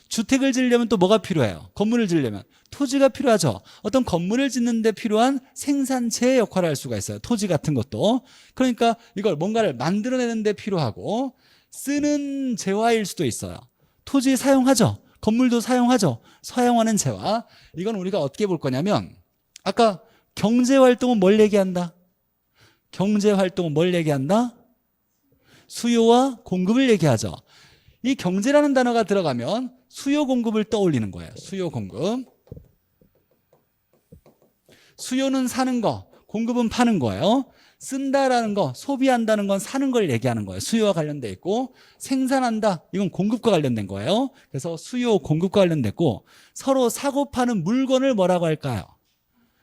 A: 주택을 지으려면 또 뭐가 필요해요? 건물을 지으려면 토지가 필요하죠. 어떤 건물을 짓는 데 필요한 생산재의 역할을 할 수가 있어요. 토지 같은 것도. 그러니까 이걸 뭔가를 만들어내는 데 필요하고 쓰는 재화일 수도 있어요. 토지 사용하죠. 건물도 사용하죠. 사용하는 재화. 이건 우리가 어떻게 볼 거냐면, 아까 경제활동은 뭘 얘기한다? 경제활동은 뭘 얘기한다? 수요와 공급을 얘기하죠. 이 경제라는 단어가 들어가면 수요 공급을 떠올리는 거예요. 수요 공급. 수요는 사는 거, 공급은 파는 거예요. 쓴다라는 거, 소비한다는 건 사는 걸 얘기하는 거예요. 수요와 관련돼 있고, 생산한다, 이건 공급과 관련된 거예요. 그래서 수요, 공급과 관련됐고, 서로 사고 파는 물건을 뭐라고 할까요?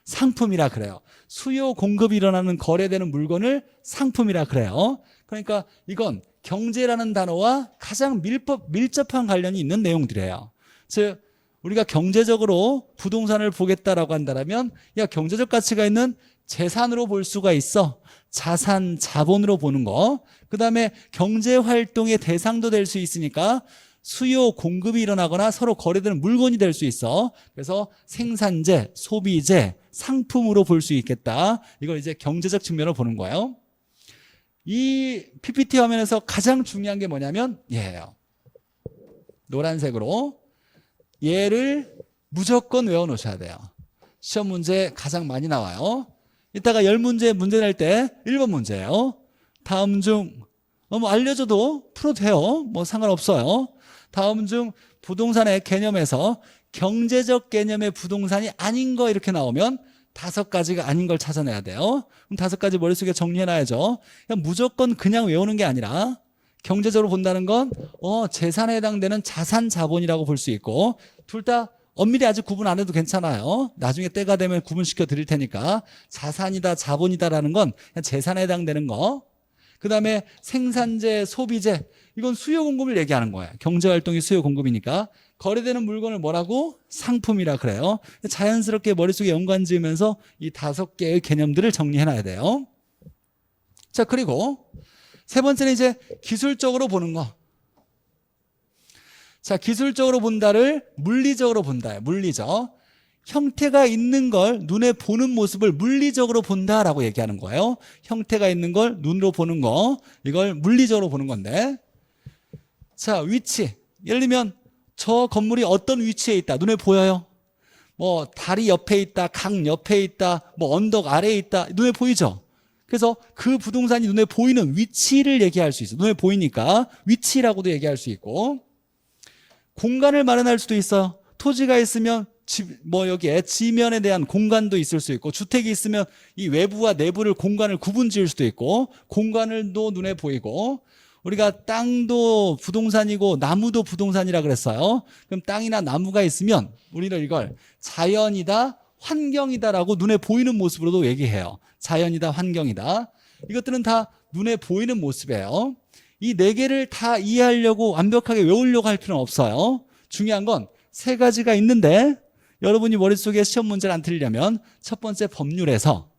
A: 상품이라 그래요. 수요 공급이 일어나는 거래되는 물건을 상품이라 그래요. 그러니까 이건 경제라는 단어와 가장 밀접한 관련이 있는 내용들이에요. 즉 우리가 경제적으로 부동산을 보겠다라고 한다면, 야, 경제적 가치가 있는 재산으로 볼 수가 있어. 자산, 자본으로 보는 거. 그 다음에 경제활동의 대상도 될 수 있으니까 수요 공급이 일어나거나 서로 거래되는 물건이 될 수 있어. 그래서 생산재, 소비재, 상품으로 볼 수 있겠다. 이걸 이제 경제적 측면으로 보는 거예요. 이 PPT 화면에서 가장 중요한 게 뭐냐면 얘예요. 노란색으로 얘를 무조건 외워놓으셔야 돼요. 시험 문제 가장 많이 나와요. 이따가 10문제 문제 낼 때 1번 문제예요. 다음 중 뭐 알려줘도 풀어도 돼요. 뭐 상관없어요. 다음 중 부동산의 개념에서 경제적 개념의 부동산이 아닌 거 이렇게 나오면 5가지가 아닌 걸 찾아내야 돼요. 그럼 5가지 머릿속에 정리해놔야죠. 그냥 무조건 그냥 외우는 게 아니라 경제적으로 본다는 건 재산에 해당되는 자산, 자본이라고 볼 수 있고, 둘 다 엄밀히 아직 구분 안 해도 괜찮아요. 나중에 때가 되면 구분시켜 드릴 테니까. 자산이다, 자본이다라는 건 그냥 재산에 해당되는 거. 그 다음에 생산재, 소비재, 이건 수요 공급을 얘기하는 거예요. 경제활동이 수요 공급이니까. 거래되는 물건을 뭐라고? 상품이라 그래요. 자연스럽게 머릿속에 연관 지으면서 이 5개의 개념들을 정리해놔야 돼요. 자, 그리고 세 번째는 이제 기술적으로 보는 거. 자, 기술적으로 본다를 물리적으로 본다예요. 물리적. 형태가 있는 걸 눈에 보는 모습을 물리적으로 본다라고 얘기하는 거예요. 형태가 있는 걸 눈으로 보는 거, 이걸 물리적으로 보는 건데. 자, 위치. 예를 들면 저 건물이 어떤 위치에 있다. 눈에 보여요? 뭐 다리 옆에 있다, 강 옆에 있다, 뭐 언덕 아래에 있다. 눈에 보이죠? 그래서 그 부동산이 눈에 보이는 위치를 얘기할 수 있어요. 눈에 보이니까 위치라고도 얘기할 수 있고. 공간을 마련할 수도 있어요. 토지가 있으면 뭐 여기에 지면에 대한 공간도 있을 수 있고, 주택이 있으면 이 외부와 내부를 공간을 구분 지을 수도 있고, 공간을도 눈에 보이고. 우리가 땅도 부동산이고 나무도 부동산이라 그랬어요. 그럼 땅이나 나무가 있으면 우리는 이걸 자연이다, 환경이다라고 눈에 보이는 모습으로도 얘기해요. 자연이다, 환경이다. 이것들은 다 눈에 보이는 모습이에요. 이 네 개를 다 이해하려고 완벽하게 외우려고 할 필요는 없어요. 중요한 건 세 가지가 있는데, 여러분이 머릿속에 시험 문제를 안 틀리려면 첫 번째, 법률에서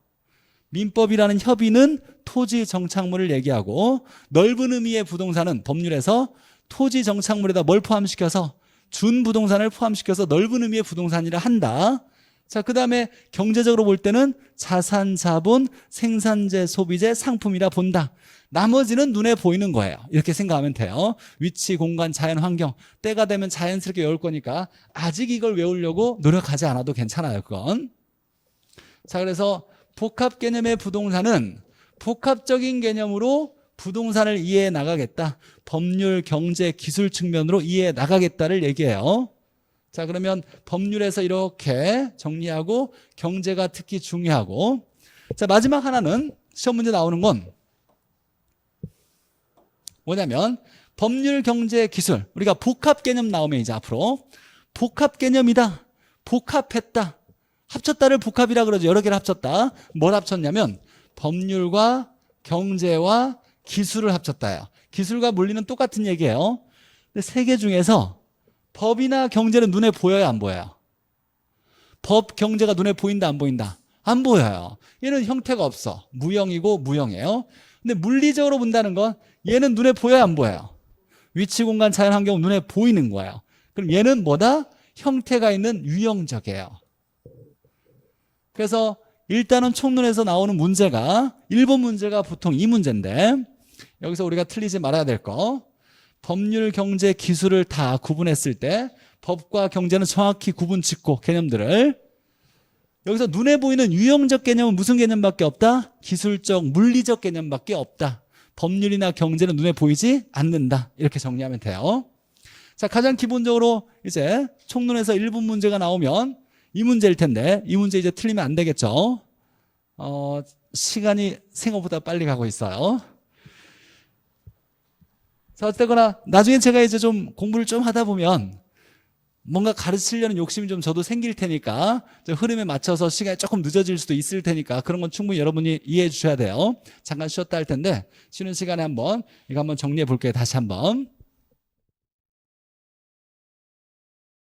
A: 민법이라는 협의는 토지 정착물을 얘기하고, 넓은 의미의 부동산은 법률에서 토지 정착물에다 뭘 포함시켜서 준부동산을 포함시켜서 넓은 의미의 부동산이라 한다. 자, 그 다음에 경제적으로 볼 때는 자산, 자본, 생산재, 소비재, 상품이라 본다. 나머지는 눈에 보이는 거예요. 이렇게 생각하면 돼요. 위치, 공간, 자연, 환경. 때가 되면 자연스럽게 외울 거니까 아직 이걸 외우려고 노력하지 않아도 괜찮아요. 그건. 자, 그래서 복합 개념의 부동산은 복합적인 개념으로 부동산을 이해해 나가겠다. 법률, 경제, 기술 측면으로 이해해 나가겠다를 얘기해요. 자, 그러면 법률에서 이렇게 정리하고, 경제가 특히 중요하고. 자, 마지막 하나는 시험 문제 나오는 건 뭐냐면 법률, 경제, 기술. 우리가 복합 개념 나오면 이제 앞으로 복합 개념이다, 복합했다, 합쳤다를 복합이라 그러죠. 여러 개를 합쳤다. 뭘 합쳤냐면 법률과 경제와 기술을 합쳤다예요. 기술과 물리는 똑같은 얘기예요. 근데 세 개 중에서 법이나 경제는 눈에 보여요, 안 보여요? 법, 경제가 눈에 보인다, 안 보인다? 안 보여요. 얘는 형태가 없어. 무형이고 무형이에요. 근데 물리적으로 본다는 건 얘는 눈에 보여요, 안 보여요? 위치, 공간, 자연, 환경은 눈에 보이는 거예요. 그럼 얘는 뭐다? 형태가 있는 유형적이에요. 그래서 일단은 총론에서 나오는 문제가 1번 문제가 보통 이 문제인데, 여기서 우리가 틀리지 말아야 될 거, 법률, 경제, 기술을 다 구분했을 때 법과 경제는 정확히 구분 짓고 개념들을, 여기서 눈에 보이는 유형적 개념은 무슨 개념밖에 없다? 기술적, 물리적 개념밖에 없다. 법률이나 경제는 눈에 보이지 않는다. 이렇게 정리하면 돼요. 자, 가장 기본적으로 이제 총론에서 1분 문제가 나오면 이 문제일 텐데, 이 문제 이제 틀리면 안 되겠죠. 시간이 생각보다 빨리 가고 있어요. 자, 어쨌거나 나중에 제가 이제 좀 공부를 좀 하다 보면 뭔가 가르치려는 욕심이 좀 저도 생길 테니까, 흐름에 맞춰서 시간이 조금 늦어질 수도 있을 테니까 그런 건 충분히 여러분이 이해해 주셔야 돼요. 잠깐 쉬었다 할 텐데 쉬는 시간에 한번 이거 한번 정리해 볼게요. 다시 한번.